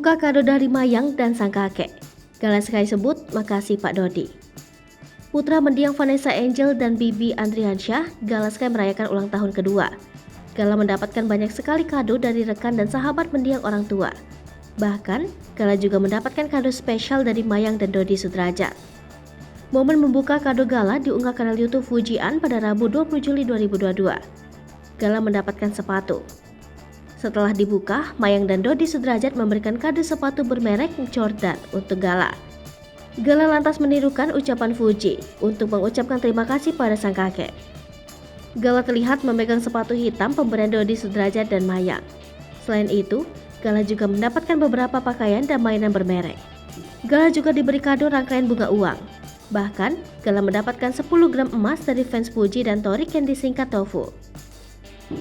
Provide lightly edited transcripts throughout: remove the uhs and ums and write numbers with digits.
Membuka kado dari Mayang dan sang kakek. Gala Sky sebut, makasih Pak Dodi. Putra mendiang Vanessa Angel dan Bibi Andriansyah, Gala Sky merayakan ulang tahun kedua. Gala mendapatkan banyak sekali kado dari rekan dan sahabat mendiang orang tua. Bahkan, Gala juga mendapatkan kado spesial dari Mayang dan Dodi Sudrajat. Momen membuka kado Gala diunggah kanal YouTube Fujian pada Rabu 20 Juli 2022. Gala mendapatkan sepatu. Setelah dibuka, Mayang dan Dodi Sudrajat memberikan kado sepatu bermerek Jordan untuk Gala. Gala lantas menirukan ucapan Fuji untuk mengucapkan terima kasih pada sang kakek. Gala terlihat memegang sepatu hitam pemberian Dodi Sudrajat dan Mayang. Selain itu, Gala juga mendapatkan beberapa pakaian dan mainan bermerek. Gala juga diberi kado rangkaian bunga uang. Bahkan, Gala mendapatkan 10 gram emas dari fans Fuji dan Torik yang disingkat Tofu.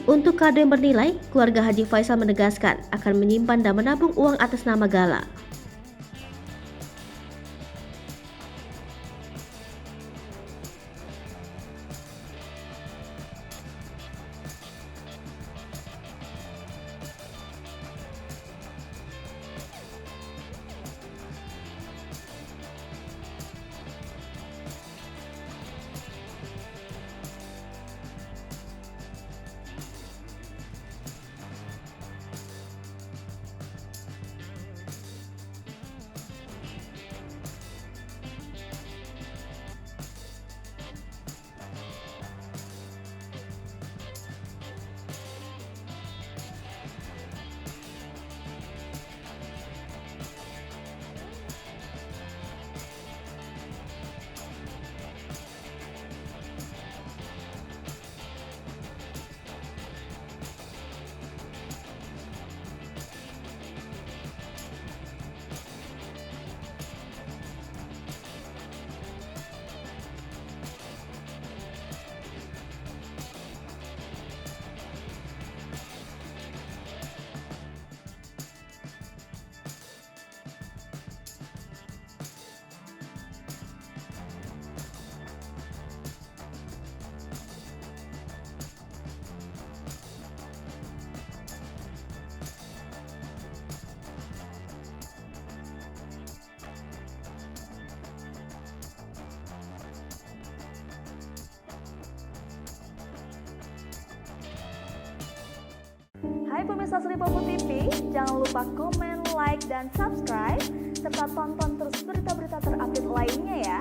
Untuk kado yang bernilai, keluarga Haji Faisal menegaskan akan menyimpan dan menabung uang atas nama Gala. Hai pemirsa Sri Popo TV, jangan lupa komen, like, dan subscribe, serta tonton terus berita-berita terupdate lainnya ya.